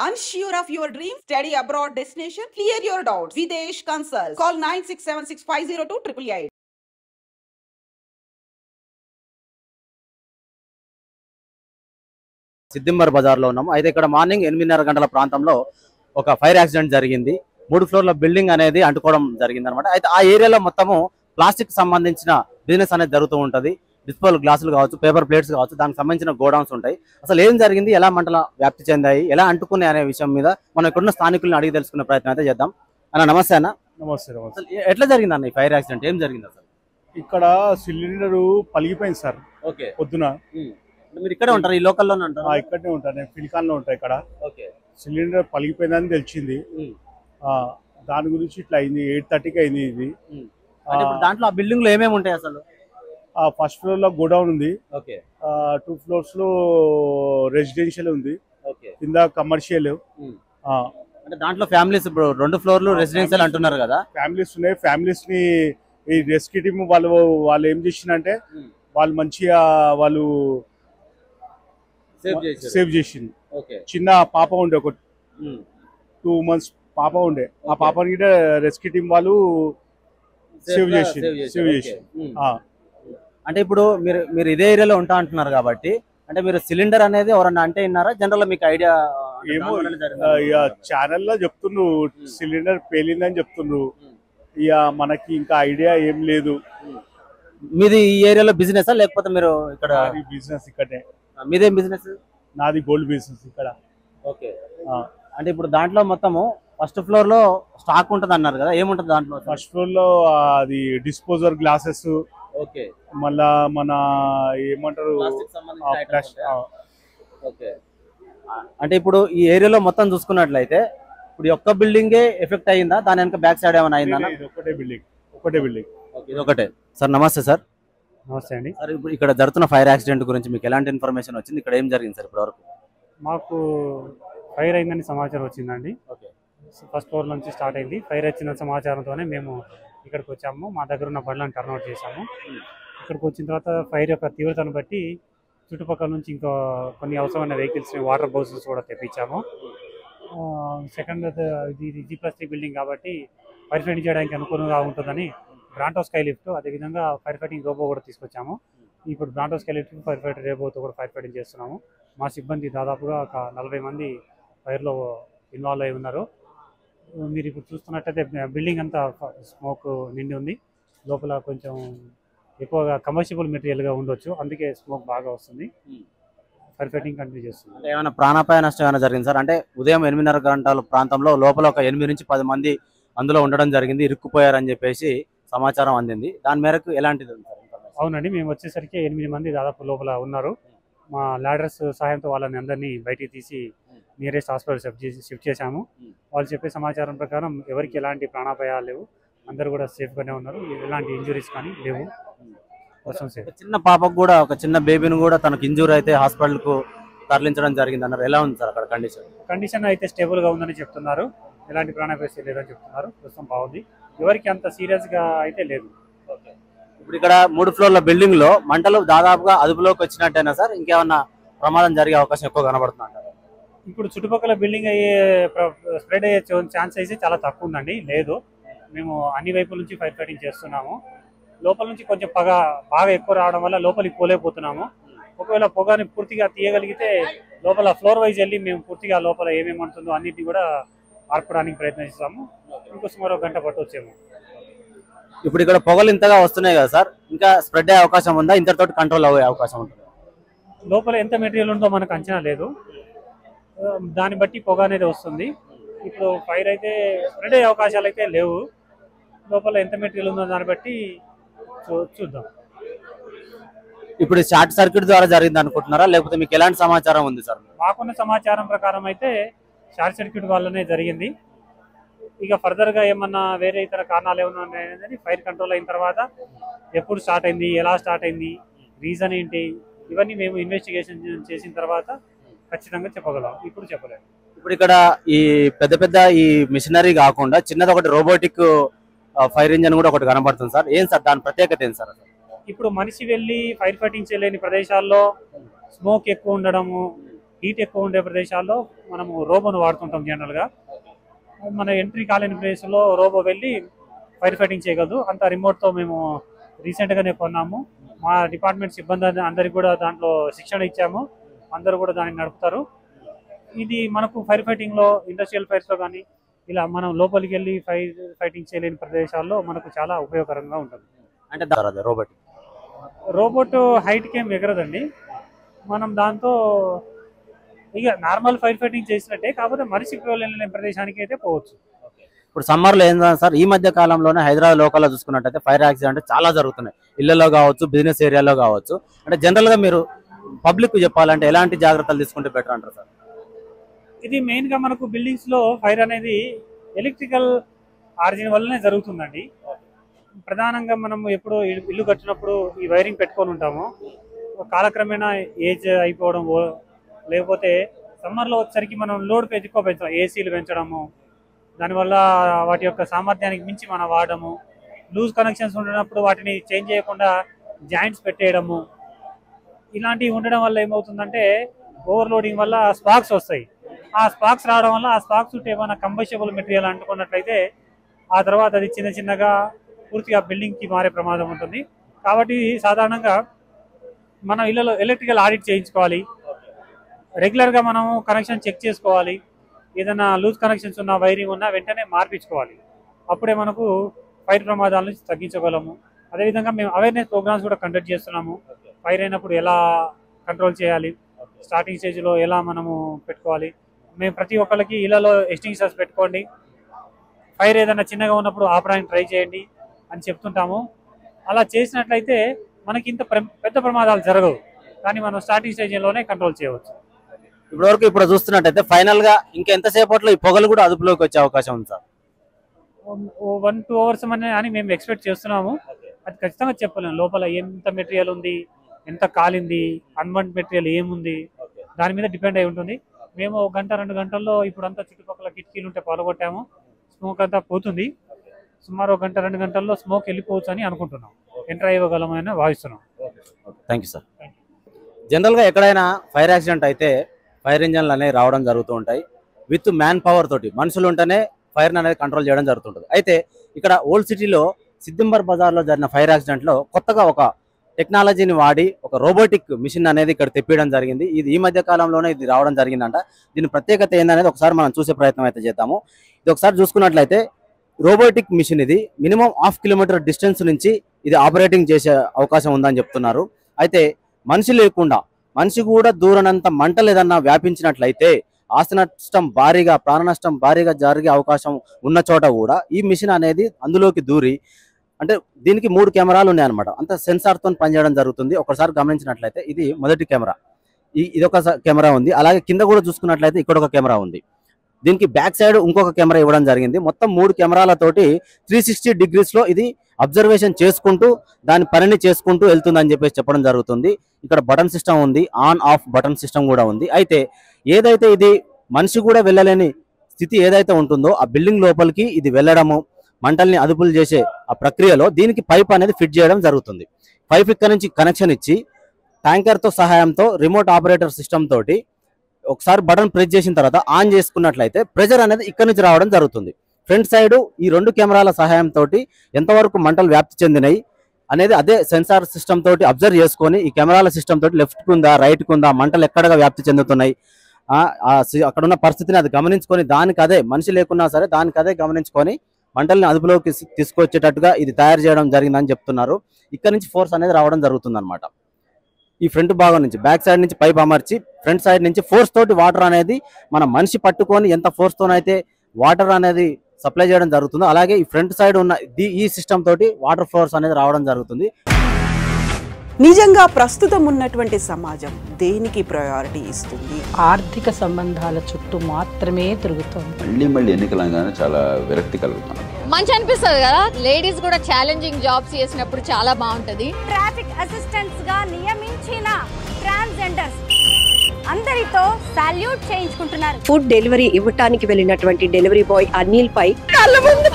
Unsure of your dream? Study abroad destination? Clear your doubts. Videsh Consult. Call 9676502888. సిద్దింబర్ Bazar లో ఉన్నాము. అయితే ఇక్కడ morning 8:30 గంటల ప్రాంతంలో ఒక ఫైర్ యాక్సిడెంట్ జరిగింది. 3 ఫ్లోర్ల బిల్డింగ్ అనేది అంటుకోవడం జరిగింది అనమాట. అయితే ఆ ఏరియాలో మొత్తము ప్లాస్టిక్ సంబంధించిన బిజినెస్ అనేది జరుగుతూ ఉంటది. డిస్పోజల్ గ్లాసులు కావచ్చు, పేపర్ ప్లేట్స్ కావచ్చు, దానికి సంబంధించిన గోడౌన్స్ ఉంటాయి. అసలు ఏం జరిగింది, ఎలా మంటల వ్యాప్తి చెందాయి, ఎలా అంటుకున్నాయి అనే విషయం మీద మనం ఇక్కడున్న స్థానికులను అడిగి తెలుసుకునే ప్రయత్నం అయితే చేద్దాం. అన్న నమస్తే అన్న. నమస్తే. అసలు ఎట్లా జరిగింది అన్న ఈ ఫైర్ యాక్సిడెంట్, ఏం జరిగింది అసలు? ఇక్కడ సిలిండర్ పలిగిపోయింది సార్. ఓకే, పొద్దున. మీరు ఇక్కడే ఉంటారు, ఈ లోకల్లోనే ఉంటారు? ఇక్కడనే ఉంటాను, నేను ఫిలికాన్ లో ఉంటాను ఇక్కడ. ఓకే, సిలిండర్ పలిగిపోయిందని తెలిసింది. దాని గురించి ఇట్లా అయింది. 8:30కి అయింది ఇది. దాంట్లో ఆ బిల్డింగ్ లో ఏమేమి ఉంటాయి అసలు? ఫస్ట్ ఫ్లోర్ లో గోడౌన్ ఉంది. ఓకే, 2 ఫ్లోర్స్ లో రెసిడెన్షియల్ ఉంది. ఓకే, కింద కమర్షియల్. అంటే దాంట్లో ఫ్యామిలీస్, ఇప్పుడు 2 ఫ్లోర్లు రెసిడెన్షియల్ అంటున్నారు కదా, ఫ్యామిలీస్ ఉన్నాయి. ఫ్యామిలీస్ ని ఈ రెస్క్యూ టీమ్ వాళ్ళు ఏం చేసిందంటే వాళ్ళు మంచిగా వాళ్ళు సేవ్ చేసింది. చిన్న పాప ఉండే, ఒక 2 months పాప ఉండే. ఆ పాపని కూడా రెస్క్యూ టీమ్ వాళ్ళు సేవ్ చేసి. అంటే ఇప్పుడు మీరు ఇదే ఏరియాలో ఉంటా అంటున్నారు కాబట్టి, అంటే మీరు సిలిండర్ అనేది ఎవరన్నా అంటే విన్నారా, జనరల్ మీకు ఐడియా? ఏమో ఛానల్ లో చెప్తుండ్రు సిలిండర్ పేలిందని చెప్తుండ్రు. ఇక మనకి ఇంకా ఐడియా ఏం లేదు. మీది ఈ ఏరియాలో బిజినెస్ లేకపోతే మీరు ఇక్కడ? బిజినెస్ ఇక్కడే. మీదేం బిజినెస్? నాది గోల్డ్ బిజినెస్ ఇక్కడ. ఓకే, అంటే ఇప్పుడు దాంట్లో మొత్తము ఫస్ట్ ఫ్లోర్ లో స్టాక్ ఉంటది అన్నారు కదా, ఏముంటది దాంట్లో? ఫస్ట్ ఫ్లోర్ లో అది డిస్పోజర్ గ్లాసెస్. ఓకే, మళ్ళా మన ఏమంటారు, ఓకే. అంటే ఇప్పుడు ఈ ఏరియాలో మొత్తం చూసుకున్నట్లయితే ఇప్పుడు ఒక్క బిల్డింగే ఎఫెక్ట్ అయ్యిందా, దాని వెనక బ్యాక్ సైడ్ ఏమైనా అయిందా? ఒకటే బిల్డింగ్, ఒకటే బిల్డింగ్. ఇది ఒకటే. సార్ నమస్తే. సార్ నమస్తే అండి. సార్, ఇప్పుడు ఇక్కడ జరుగుతున్న ఫైర్ యాక్సిడెంట్ గురించి మీకు ఎలాంటి ఇన్ఫర్మేషన్ వచ్చింది, ఇక్కడ ఏం జరిగింది సార్ ఇప్పటి వరకు? మాకు ఫైర్ అయిందని సమాచారం వచ్చిందండి. ఫస్ట్ ఫ్లోర్ నుంచి స్టార్ట్ అయింది. ఫైర్ వచ్చిన సమాచారంతోనే మేము ఇక్కడికి వచ్చాము. మా దగ్గర ఉన్న బండ్లను టర్న్అవుట్ చేశాము. ఇక్కడికి వచ్చిన తర్వాత ఫైర్ యొక్క తీవ్రతను బట్టి చుట్టుపక్కల నుంచి ఇంకా కొన్ని అవసరమైన వెహికల్స్, వాటర్ బౌసెస్ కూడా తెప్పించాము. సెకండ్ ఇది G+3 బిల్డింగ్ కాబట్టి ఫైర్ ఫైటింగ్ చేయడానికి అనుకూలంగా ఉంటుందని బ్రాంటో స్కై లిఫ్ట్, అదేవిధంగా ఫైర్ ఫైటింగ్ రోబో కూడా తీసుకొచ్చాము. ఇప్పుడు Bronto sky lift, fire fighter రోబోతో కూడా ఫైర్ ఫైటింగ్ చేస్తున్నాము. మా సిబ్బంది దాదాపుగా ఒక 40 మంది ఫైర్లో ఇన్వాల్వ్ అయి ఉన్నారు. మీరు ఇప్పుడు చూస్తున్నట్టయితే బిల్డింగ్ అంతా స్మోక్ నిండి ఉంది. లోపల కొంచెం ఎక్కువగా కమర్షియబుల్ మెటీరియల్గా ఉండొచ్చు, అందుకే స్మోక్ బాగా వస్తుంది. ఫైర్ ఫైటింగ్ కంటిన్యూ చేస్తుంది. ఏమైనా ప్రాణాపాయ నష్టం ఏమైనా జరిగింది సార్? అంటే ఉదయం 8:30 గంటల ప్రాంతంలో లోపల ఒక 8 నుంచి 10 మంది అందులో ఉండడం జరిగింది, ఇరుక్కుపోయారని చెప్పేసి సమాచారం అందింది. దాని మేరకు ఎలాంటిది? అవునండి, మేము వచ్చేసరికి 8 మంది దాదాపు లోపల ఉన్నారు. మా లాడర్స్ సహాయంతో వాళ్ళని అందరినీ బయటికి తీసి నియరెస్ట్ హాస్పిటల్ షిఫ్ట్ చేశాము. వాళ్ళు చెప్పే సమాచారం ప్రకారం ఎవరికి ఎలాంటి ప్రాణాపాయాలు లేవు, అందరూ కూడా సేఫ్గానే ఉన్నారు. ఎలాంటి ఇంజురీస్ కానీ లేవు. చిన్న పాపకు కూడా, ఒక చిన్న బేబీని కూడా తనకు ఇంజూరీ అయితే హాస్పిటల్ కు తరలించడం జరిగింది అన్నారు. ఎలా ఉంది సార్ అక్కడ కండిషన్? అయితే స్టేబుల్ గా ఉందని చెప్తున్నారు. ఎలాంటి ప్రాణాపాయం లేదని చెప్తున్నారు. ప్రస్తుతం బాగుంది, ఎవరికి అంత సీరియస్ గా అయితే లేదు. ఇప్పుడు ఇక్కడ 3 ఫ్లోర్ల బిల్డింగ్ లో మంటలు దాదాపుగా అదుపులోకి వచ్చినట్టేనా సార్? ఇంకేమన్నా ప్రమాదం జరిగే అవకాశం ఎక్కువ కనబడుతుంది? ఇప్పుడు చుట్టుపక్కల బిల్డింగ్ స్ప్రెడ్ అయ్యే ఛాన్స్ అయితే చాలా తక్కువ ఉందండి. లేదు, మేము అన్ని వైపుల నుంచి ఫైర్ ఫైటింగ్ చేస్తున్నాము. లోపల నుంచి కొంచెం బాగా ఎక్కువ రావడం వల్ల లోపలికి పోలేకపోతున్నాము. ఒకవేళ పొగని పూర్తిగా తీయగలిగితే లోపల ఫ్లోర్ వైజ్ వెళ్ళి మేము పూర్తిగా లోపల ఏమేమి ఉంటుందో అన్నింటినీ కూడా ఆర్పడానికి ప్రయత్నిస్తాము. ఇంకో సుమారు 1 గంట పట్టొచ్చేమో. ఇప్పుడు ఇక్కడ పొగలు ఇంతగా వస్తున్నాయి కదా సార్, ఇంకా స్ప్రెడ్ అయ్యే అవకాశం ఉందా? ఇంతతో కంట్రోల్ అయ్యే అవకాశం ఉంటుంది? లోపల ఎంత మెటీరియల్ ఉందో మనకు అంచనా లేదు, దాన్ని బట్టి పొగ అనేది వస్తుంది. ఇప్పుడు ఫైర్ అయితే స్ప్రెడ్ అయ్యే అవకాశాలు అయితే లేవు. లోపల ఎంత మెటీరియల్ ఉందో దాన్ని బట్టి చూద్దాం. ఇప్పుడు షార్ట్ సర్క్యూట్ ద్వారా జరిగింది అనుకుంటున్నారా, లేకపోతే మీకు ఎలాంటి సమాచారం ఉంది సార్? మాకున్న సమాచారం ప్రకారం అయితే షార్ట్ సర్క్యూట్ వల్లనే జరిగింది. ఇక ఫర్దర్ గా ఏమన్నా వేరే ఇతర కారణాలు ఏమన్నా ఉన్నాయనేది ఫైర్ కంట్రోల్ అయిన తర్వాత ఎప్పుడు స్టార్ట్ అయింది, ఎలా స్టార్ట్ అయింది, రీజన్ ఏంటి, ఇవన్నీ మేము ఇన్వెస్టిగేషన్ చేసిన తర్వాత ఖచ్చితంగా చెప్పగలం. ఇప్పుడు చెప్పలేము. ఇప్పుడు ఇక్కడ ఈ పెద్ద ఈ మిషనరీ కాకుండా చిన్నది ఒకటి రోబోటిక్ ఫైర్ ఇంజన్ కూడా ఒకటి కనబడుతుంది సార్. ఏం సార్ దాని ప్రత్యేకత ఏం సార్? ఇప్పుడు మనిషి వెళ్ళి ఫైర్ ఫైటింగ్ చేయలేని ప్రదేశాల్లో స్మోక్ ఎక్కువ ఉండడము, హీట్ ఎక్కువ ఉండే ప్రదేశాల్లో మనము రోబోను వాడుతుంటాం జనరల్గా. మన ఎంట్రీ కాలేని ప్లేస్లో రోబో వెళ్ళి ఫైర్ ఫైటింగ్ చేయగలదు. అంత రిమోట్తో మేము రీసెంట్గానే కొన్నాము. మా డిపార్ట్మెంట్ సిబ్బంది అందరికి కూడా దాంట్లో శిక్షణ ఇచ్చాము. అందరూ కూడా దాన్ని నడుపుతారు. ఇది మనకు ఫైర్ ఫైటింగ్లో ఇండస్ట్రియల్ ఫైర్స్లో కానీ ఇలా మనం లోపలికి వెళ్ళి ఫైటింగ్ చేయలేని ప్రదేశాల్లో మనకు చాలా ఉపయోగకరంగా ఉంటుంది. అంటే రోబోట్ హైట్కి ఏం ఎగరదండి. మనం దాంతో ఇక నార్మల్ ఫైర్ ఫైటింగ్ చేసినట్టే, కాకపోతే మనిషికి వెళ్ళిన ప్రదేశానికి అయితే పోవచ్చు. ఇప్పుడు సమ్మర్ లో ఏంటంటే సార్, ఈ మధ్య కాలంలోనే హైదరాబాద్ లోకల్లో చూసుకున్నట్టయితే ఫైర్ యాక్సిడెంట్ చాలా జరుగుతున్నాయి. ఇళ్లలో కావచ్చు, బిజినెస్ ఏరియాలో కావచ్చు. అంటే జనరల్ గా మీరు పబ్లిక్ చెప్పాలంటే ఎలాంటి జాగ్రత్తలు తీసుకుంటే బెటర్ అంటారు సార్? ఇది మెయిన్ గా మనకు బిల్డింగ్స్ లో ఫైర్ అనేది ఎలక్ట్రికల్ ఆరిజిన్ వల్లనే జరుగుతుందండి. ప్రధానంగా మనం ఎప్పుడు ఇల్లు కట్టినప్పుడు ఈ వైరింగ్ పెట్టుకొని ఉంటాము. కాలక్రమేణా ఏజ్ అయిపోవడం, లేకపోతే సమ్మర్లో వచ్చేసరికి మనం లోడ్ ఎక్కువ పెంచడం, ఏసీలు పెంచడము, దానివల్ల వాటి యొక్క సామర్థ్యానికి మించి మనం వాడము, లూజ్ కనెక్షన్స్ ఉండనప్పుడు వాటిని చేంజ్ చేయకుండా జాయింట్స్ పెట్టేయడము, ఇలాంటివి ఉండడం వల్ల ఏమవుతుందంటే ఓవర్లోడింగ్ వల్ల స్పార్క్స్ వస్తాయి. ఆ స్పార్క్స్ రావడం వల్ల ఆ స్పార్క్స్ చుట్టూ ఏమైనా కంబస్టబుల్ మెటీరియల్ అంటుకున్నట్లయితే ఆ తర్వాత అది చిన్న చిన్నగా పూర్తిగా బిల్డింగ్కి మారే ప్రమాదం ఉంటుంది. కాబట్టి సాధారణంగా మనం ఇళ్లలో ఎలక్ట్రికల్ ఆడిట్ చేయించుకోవాలి. రెగ్యులర్గా మనం కనెక్షన్ చెక్ చేసుకోవాలి. ఏదైనా లూజ్ కనెక్షన్స్ ఉన్నా, వైరింగ్ ఉన్నా వెంటనే మార్పించుకోవాలి. అప్పుడే మనకు ఫైర్ ప్రమాదాల నుంచి తగ్గించగలము. అదేవిధంగా మేము అవేర్నెస్ ప్రోగ్రామ్స్ కూడా కండక్ట్ చేస్తున్నాము. ఫైర్ అయినప్పుడు ఎలా కంట్రోల్ చేయాలి, స్టార్టింగ్ స్టేజ్లో ఎలా మనము పెట్టుకోవాలి. మేము ప్రతి ఒక్కరికి ఇళ్లలో ఎక్స్టింగ్విషర్స్ పెట్టుకోండి, ఫైర్ ఏదైనా చిన్నగా ఉన్నప్పుడు ఆపడానికి ట్రై చేయండి అని చెప్తుంటాము. అలా చేసినట్లయితే మనకి ఇంత పెద్ద ప్రమాదాలు జరగవు, కానీ మనం స్టార్టింగ్ స్టేజ్లోనే కంట్రోల్ చేయవచ్చు. ఇప్పుడు చూస్తున్నట్టయితే ఫైనల్ గా ఇంకెంతసేపట్లో ఈ పొగలు కూడా అదుపులోకి వచ్చే అవకాశం ఉంది సార్? 1-2 hours అని మేము ఎక్స్పెక్ట్ చేస్తున్నాము. అది ఖచ్చితంగా చెప్పలేము. లోపల ఎంత మెటీరియల్ ఉంది, ఎంత కాలింది, అన్వంట్ మెటీరియల్ ఏముంది, దాని మీద డిపెండ్ అయి ఉంటుంది. మేము 1-2 గంటల్లో ఇప్పుడంతా చుట్టుపక్కల కిటికీలు ఉంటే పాల్గొట్టాము. స్మోక్ అంతా పోతుంది. సుమారు 1-2 గంటల్లో స్మోక్ వెళ్ళిపోవచ్చు అని అనుకుంటున్నాం. ఎంటర్ అయ్యగలమని భావిస్తున్నాం. Thank you sir. జనరల్ గా ఎక్కడైనా ఫైర్ యాక్సిడెంట్ అయితే ఫైర్ ఇంజన్లు అనేవి రావడం జరుగుతూ ఉంటాయి. విత్ మ్యాన్ పవర్ తోటి మనుషులు ఉంటేనే ఫైర్ అనేది కంట్రోల్ చేయడం జరుగుతుంటుంది. అయితే ఇక్కడ ఓల్డ్ సిటీలో సిద్దింబర్ బజార్లో జరిగిన ఫైర్ యాక్సిడెంట్లో కొత్తగా ఒక టెక్నాలజీని వాడి ఒక రోబోటిక్ మిషన్ అనేది ఇక్కడ తెప్పించడం జరిగింది. ఇది ఈ మధ్య కాలంలోనే ఇది రావడం జరిగిందంట. దీని ప్రత్యేకత ఏందనేది ఒకసారి మనం చూసే ప్రయత్నం అయితే చేద్దాము. ఇది ఒకసారి చూసుకున్నట్లయితే రోబోటిక్ మిషన్ ఇది మినిమం 1/2 కిలోమీటర్ డిస్టెన్స్ నుంచి ఇది ఆపరేటింగ్ చేసే అవకాశం ఉందని చెప్తున్నారు. అయితే మనిషి లేకుండా, మనిషి కూడా దూరనంత మంటలు ఏదన్నా వ్యాపించినట్లయితే ఆస్తి నష్టం భారీగా, ప్రాణ నష్టం భారీగా జరిగే అవకాశం ఉన్న చోట కూడా ఈ మిషన్ అనేది అందులోకి దూరి, అంటే దీనికి 3 కెమెరాలు ఉన్నాయన్నమాట. అంత సెన్సార్తో పనిచేయడం జరుగుతుంది. ఒకసారి గమనించినట్లయితే ఇది మొదటి కెమెరా, ఇదొక కెమెరా ఉంది. అలాగే కింద కూడా చూసుకున్నట్లయితే ఇక్కడ ఒక కెమెరా ఉంది. దీనికి బ్యాక్ సైడ్ ఇంకొక కెమెరా ఇవ్వడం జరిగింది. మొత్తం 3 కెమెరాలతోటి 360 degrees ఇది అబ్జర్వేషన్ చేసుకుంటూ దాని పనిని చేసుకుంటూ వెళ్తుందని చెప్పేసి చెప్పడం జరుగుతుంది. ఇక్కడ బటన్ సిస్టమ్ ఉంది, ఆన్ ఆఫ్ బటన్ సిస్టమ్ కూడా ఉంది. అయితే ఏదైతే ఇది మనిషి కూడా వెళ్ళలేని స్థితి ఏదైతే ఉంటుందో ఆ బిల్డింగ్ లోపలికి ఇది వెళ్ళడము, మంటల్ని అదుపులు చేసే ఆ ప్రక్రియలో దీనికి పైప్ అనేది ఫిట్ చేయడం జరుగుతుంది. పైప్ ఇక్కడ నుంచి కనెక్షన్ ఇచ్చి ట్యాంకర్తో సహాయంతో రిమోట్ ఆపరేటర్ సిస్టమ్ తోటి ఒకసారి బటన్ ప్రెస్ చేసిన తర్వాత ఆన్ చేసుకున్నట్లయితే ప్రెజర్ అనేది ఇక్కడ నుంచి రావడం జరుగుతుంది. ఫ్రంట్ సైడ్ ఈ 2 కెమెరాల సహాయంతో ఎంతవరకు మంటలు వ్యాప్తి చెందినాయి అనేది అదే సెన్సార్ సిస్టమ్ తోటి అబ్జర్వ్ చేసుకొని ఈ కెమెరాల సిస్టమ్ తోటి లెఫ్ట్ కుందా, రైట్ కుందా, మంటలు ఎక్కడగా వ్యాప్తి చెందుతున్నాయి, అక్కడ ఉన్న పరిస్థితిని అది గమనించుకొని దానికి అదే, మనిషి లేకున్నా సరే దానికి అదే గమనించుకొని మంటల్ని అదుపులోకి తీసుకొచ్చేటట్టుగా ఇది తయారు చేయడం జరిగిందని చెప్తున్నారు. ఇక్కడ నుంచి ఫోర్స్ అనేది రావడం జరుగుతుంది అనమాట. ఈ ఫ్రంట్ భాగం నుంచి, బ్యాక్ సైడ్ నుంచి పైప్ అమర్చి ఫ్రంట్ సైడ్ నుంచి ఫోర్స్ తోటి వాటర్ అనేది మన మనిషి పట్టుకొని ఎంత ఫోర్స్ తోనైతే వాటర్ అనేది సప్లై చేయడం జరుగుతుందో అలాగే ఈ ఫ్రంట్ సైడ్ ఉన్న ఈ సిస్టమ్ తోటి వాటర్ ఫోర్స్ అనేది రావడం జరుగుతుంది. నిజంగా ప్రస్తుతం ఉన్నటువంటి సమాజం దేనికి ప్రయారిటీ ఇస్తుంది? ఆర్థిక సంబంధాల చుట్టూ మాత్రమే తిరుగుతుంది. మళ్ళీ ఎన్నికలంగానే చాలా విరక్తి కలుగుతాను. మంచి అనిపిస్తుంది కదా, లేడీస్ కూడా ఛాలెంజింగ్ జాబ్స్ చేసినప్పుడు చాలా బాగుంటది. ట్రాఫిక్ అసిస్టెంట్స్ గా నియమించిన ట్రాన్స్జెండర్స్ అందరితో సాల్యూట్ చేయించుకుంటున్నారు. ఫుడ్ డెలివరీ ఇవ్వటానికి వెళ్ళినటువంటి డెలివరీ బాయ్ అనిల్ పై కళ్ళ ముందు